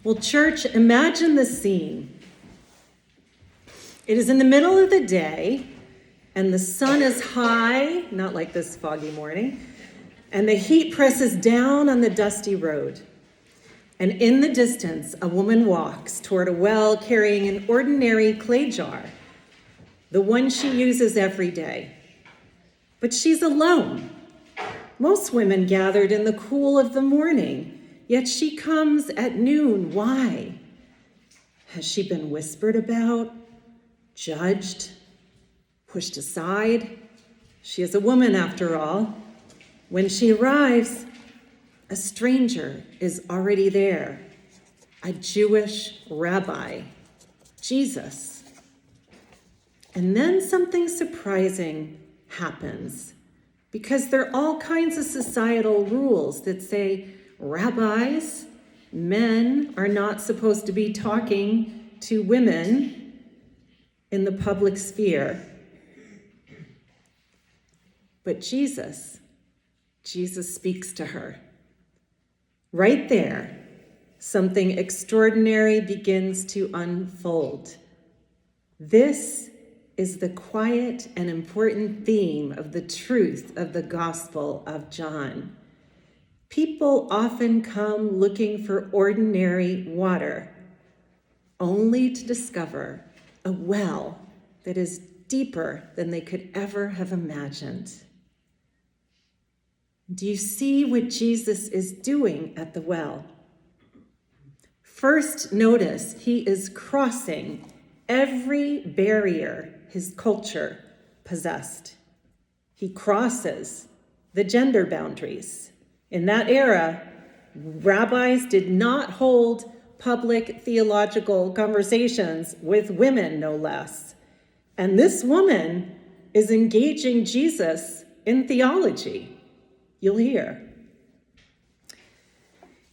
Well, church, imagine the scene. It is in the middle of the day, and the sun is high, not like this foggy morning, and the heat presses down on the dusty road. And in the distance, a woman walks toward a well carrying an ordinary clay jar, the one she uses every day. But she's alone. Most women gathered in the cool of the morning, yet she comes at noon. Why? Has she been whispered about, judged, pushed aside? She is a woman after all. When she arrives, a stranger is already there, a Jewish rabbi, Jesus. And then something surprising happens, because there are all kinds of societal rules that say rabbis, men, are not supposed to be talking to women in the public sphere. But Jesus speaks to her. Right there, something extraordinary begins to unfold. This is the quiet and important theme of the truth of the Gospel of John. People often come looking for ordinary water, only to discover a well that is deeper than they could ever have imagined. Do you see what Jesus is doing at the well? First, notice he is crossing every barrier his culture possessed. He crosses the gender boundaries. In that era, rabbis did not hold public theological conversations with women, no less. And this woman is engaging Jesus in theology. You'll hear.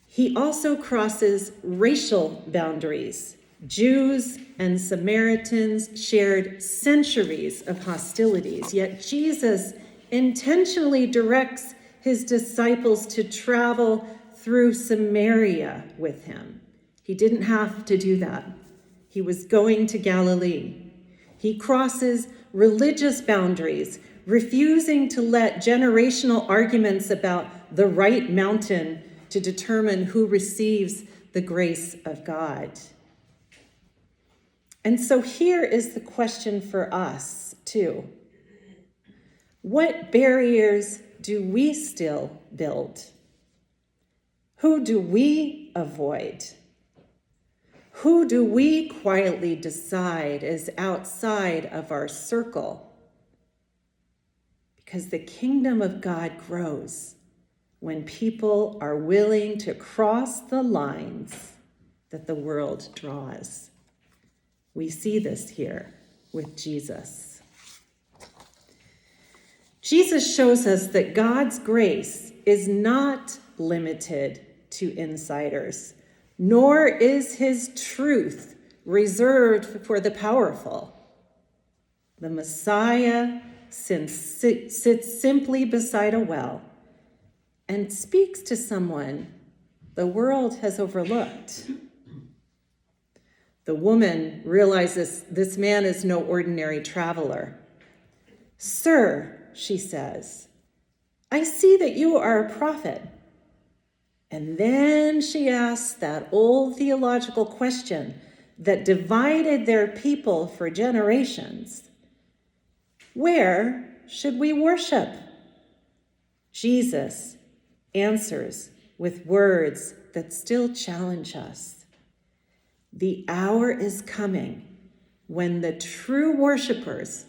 He also crosses racial boundaries. Jews and Samaritans shared centuries of hostilities, yet Jesus intentionally directs his disciples to travel through Samaria with him. He didn't have to do that. He was going to Galilee. He crosses religious boundaries, refusing to let generational arguments about the right mountain to determine who receives the grace of God. And so here is the question for us, too. What barriers do we still build? Who do we avoid? Who do we quietly decide is outside of our circle? Because the kingdom of God grows when people are willing to cross the lines that the world draws. We see this here with Jesus. Jesus shows us that God's grace is not limited to insiders, nor is his truth reserved for the powerful. The Messiah sits simply beside a well and speaks to someone the world has overlooked. The woman realizes this man is no ordinary traveler. "Sir," she says, "I see that you are a prophet." And then she asks that old theological question that divided their people for generations. Where should we worship? Jesus answers with words that still challenge us. The hour is coming when the true worshipers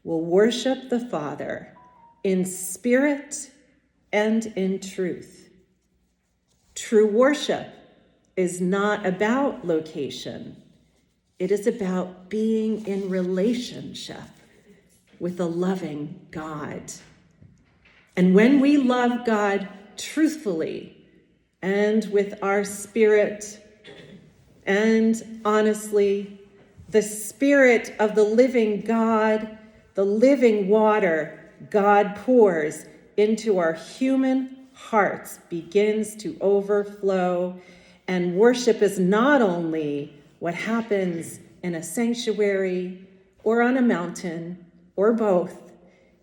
will worship the Father in spirit and in truth. True worship is not about location. It is about being in relationship with a loving God. And when we love God truthfully and with our spirit and honestly, the spirit of the living God, the living water God pours into our human hearts begins to overflow, And worship is not only what happens in a sanctuary or on a mountain or both.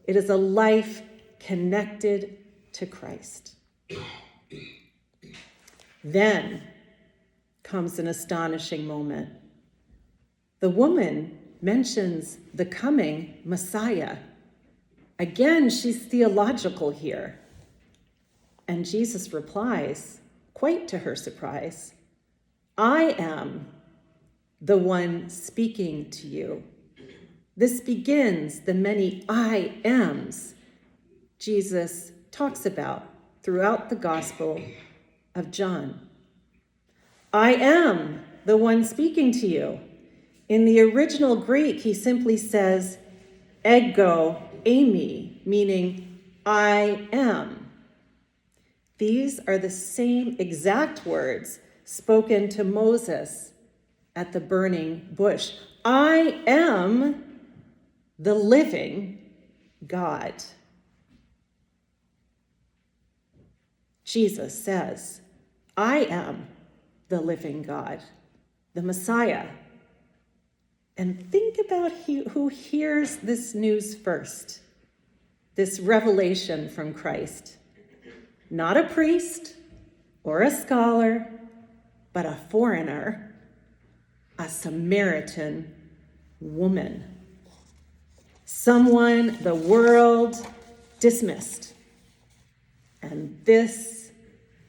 It is a life connected to Christ. Then comes an astonishing moment. The woman mentions the coming Messiah. Again, she's theological here. And Jesus replies, quite to her surprise, I am the one speaking to you. This begins the many I ams Jesus talks about throughout the Gospel of John. I am the one speaking to you. In the original Greek, he simply says, ego eimi, meaning I am. These are the same exact words spoken to Moses at the burning bush. I am the living God. Jesus says, I am the living God, the Messiah. And think about who hears this news first, this revelation from Christ. Not a priest or a scholar, but a foreigner, a Samaritan woman. Someone the world dismissed. And this,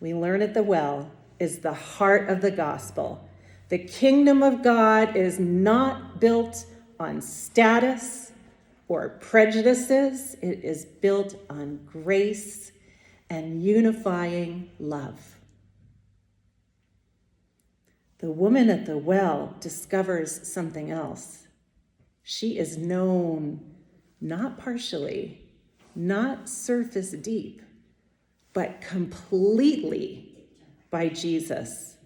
we learn at the well, is the heart of the gospel. The kingdom of God is not built on status or prejudices. It is built on grace and unifying love. The woman at the well discovers something else. She is known not partially, not surface deep, but completely by Jesus.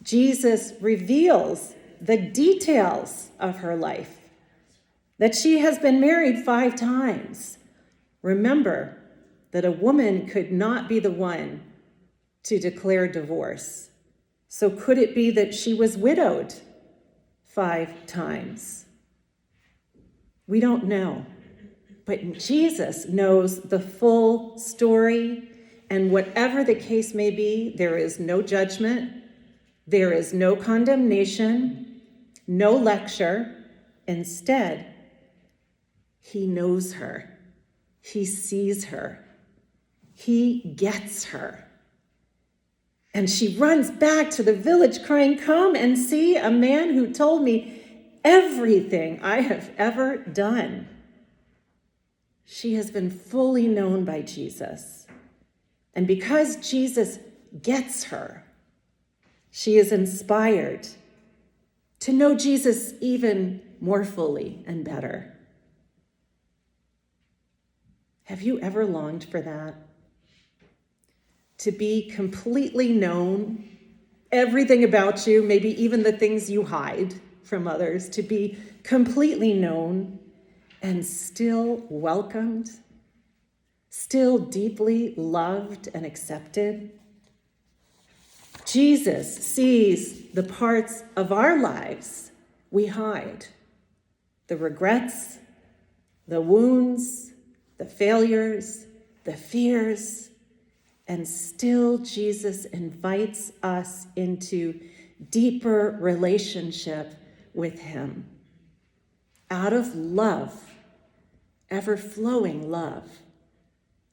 Jesus reveals the details of her life, that she has been married 5 times. Remember that a woman could not be the one to declare divorce. So could it be that she was widowed 5 times? We don't know. But Jesus knows the full story, and whatever the case may be, there is no judgment, there is no condemnation, no lecture. Instead, he knows her, he sees her, he gets her. And she runs back to the village crying, come and see a man who told me everything I have ever done. She has been fully known by Jesus. And because Jesus gets her, she is inspired to know Jesus even more fully and better. Have you ever longed for that? To be completely known, everything about you, maybe even the things you hide from others, to be completely known and still welcomed, still deeply loved and accepted. Jesus sees the parts of our lives we hide, the regrets, the wounds, the failures, the fears, and still Jesus invites us into deeper relationship with him. Out of love, ever-flowing love,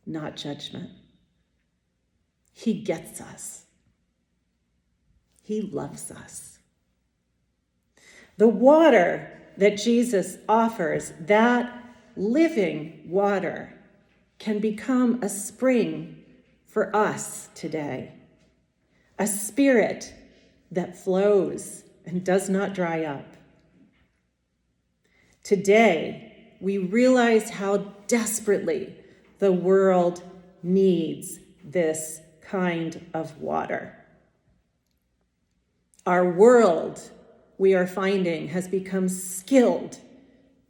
not judgment. He gets us. He loves us. The water that Jesus offers, that living water, can become a spring for us today. A spirit that flows and does not dry up. Today, we realize how desperately the world needs this kind of water. Our world, we are finding, has become skilled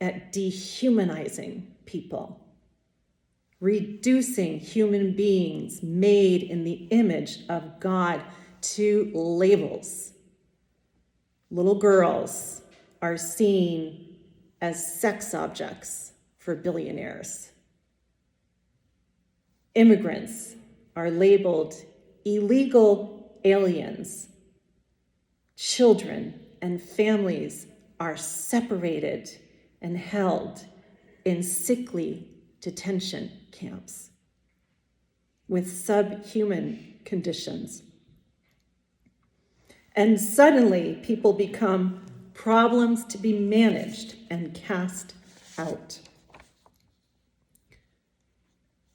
at dehumanizing people, reducing human beings made in the image of God to labels. Little girls are seen as sex objects for billionaires. Immigrants are labeled illegal aliens. Children and families are separated and held in sickly detention camps with subhuman conditions. And suddenly, people become problems to be managed and cast out.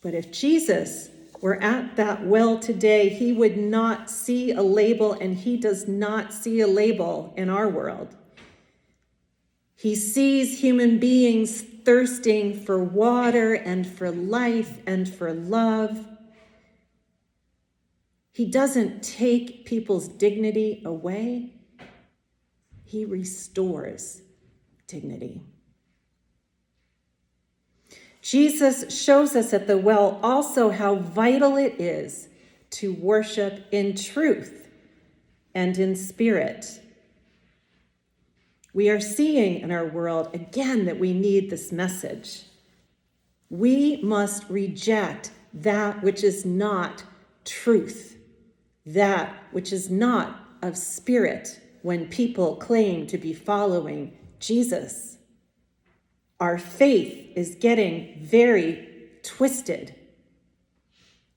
But if Jesus were at that well today, he would not see a label, and he does not see a label in our world. He sees human beings thirsting for water and for life and for love. He doesn't take people's dignity away. He restores dignity. Jesus shows us at the well also how vital it is to worship in truth and in spirit. We are seeing in our world again that we need this message. We must reject that which is not truth, that which is not of spirit when people claim to be following Jesus. Our faith is getting very twisted.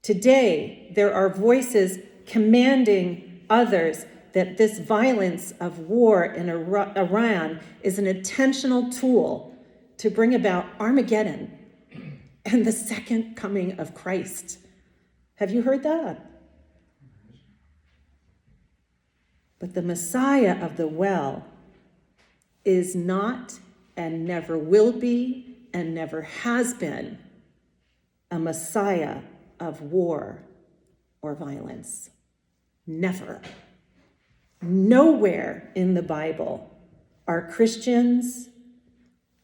Today, there are voices commanding others that this violence of war in Iran is an intentional tool to bring about Armageddon and the second coming of Christ. Have you heard that? But the Messiah of the well is not and never will be and never has been a Messiah of war or violence. Never. Nowhere in the Bible are Christians,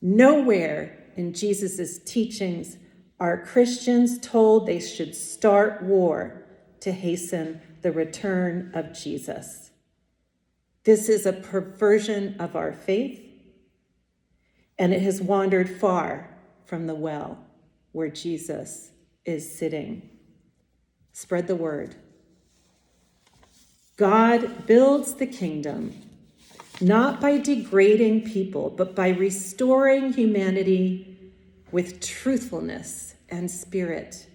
nowhere in Jesus' teachings are Christians told they should start war to hasten the return of Jesus. This is a perversion of our faith, and it has wandered far from the well where Jesus is sitting. Spread the word. God builds the kingdom not by degrading people, but by restoring humanity with truthfulness and spirit,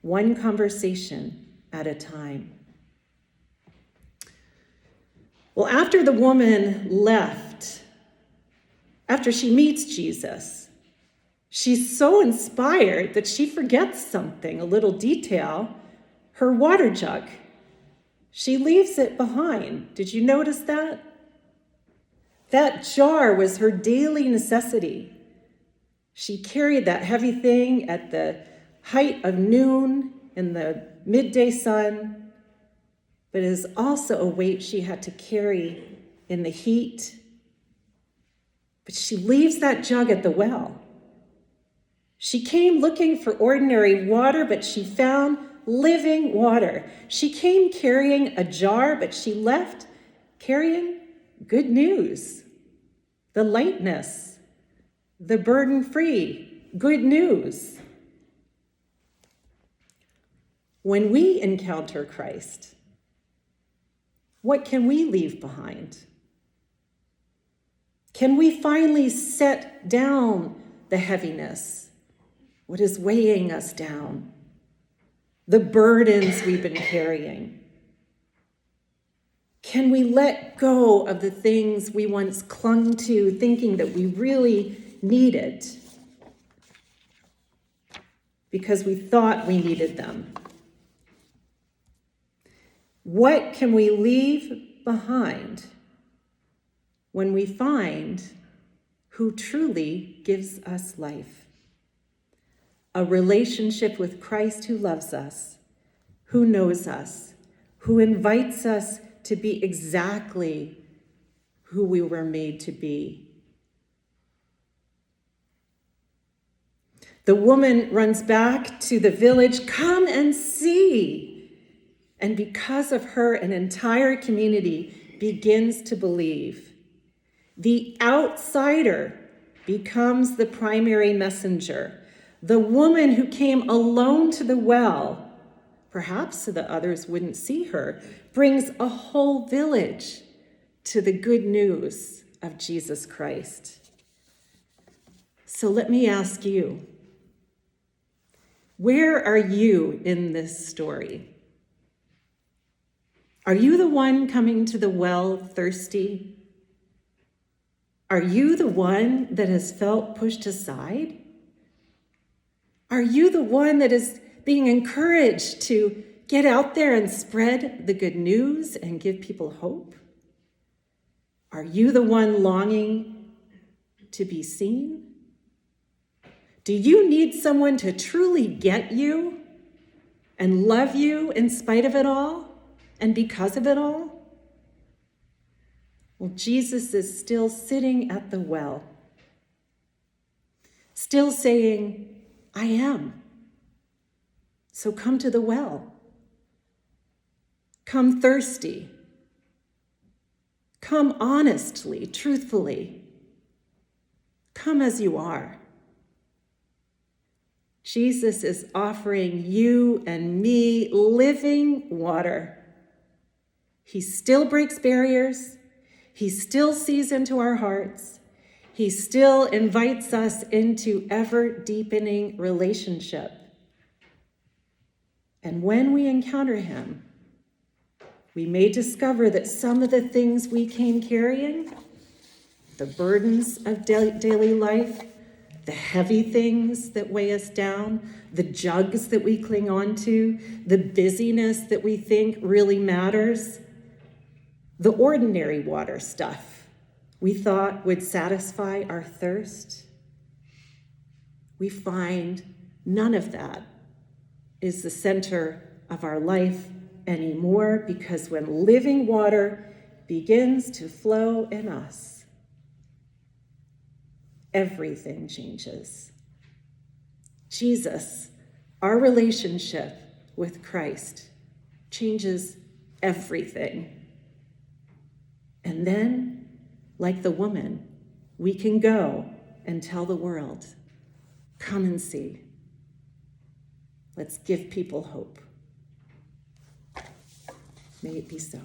one conversation at a time. Well, after the woman left, after she meets Jesus, she's so inspired that she forgets something, a little detail, her water jug. She leaves it behind. Did you notice that? That jar was her daily necessity. She carried that heavy thing at the height of noon in the midday sun, but it is also a weight she had to carry in the heat. But she leaves that jug at the well. She came looking for ordinary water, but she found living water. She came carrying a jar, but she left carrying good news, the lightness, the burden-free good news. When we encounter Christ, what can we leave behind? Can we finally set down the heaviness, what is weighing us down, the burdens we've been carrying? Can we let go of the things we once clung to, thinking that we really needed because we thought we needed them? What can we leave behind when we find who truly gives us life? A relationship with Christ who loves us, who knows us, who invites us to be exactly who we were made to be. The woman runs back to the village. Come and see. And because of her, an entire community begins to believe. The outsider becomes the primary messenger. The woman who came alone to the well, perhaps so that others wouldn't see her, brings a whole village to the good news of Jesus Christ. So let me ask you, where are you in this story? Are you the one coming to the well thirsty? Are you the one that has felt pushed aside? Are you the one that is being encouraged to get out there and spread the good news and give people hope? Are you the one longing to be seen? Do you need someone to truly get you and love you in spite of it all and because of it all? Well, Jesus is still sitting at the well, still saying, I am. So come to the well. Come thirsty. Come honestly, truthfully. Come as you are. Jesus is offering you and me living water. He still breaks barriers. He still sees into our hearts. He still invites us into ever-deepening relationship. And when we encounter him, we may discover that some of the things we came carrying, the burdens of daily life, the heavy things that weigh us down, the jugs that we cling on to, the busyness that we think really matters, the ordinary water stuff we thought would satisfy our thirst, we find none of that is the center of our life anymore, because when living water begins to flow in us, everything changes. Jesus, our relationship with Christ, changes everything. And then, like the woman, we can go and tell the world, come and see. Let's give people hope. May it be so.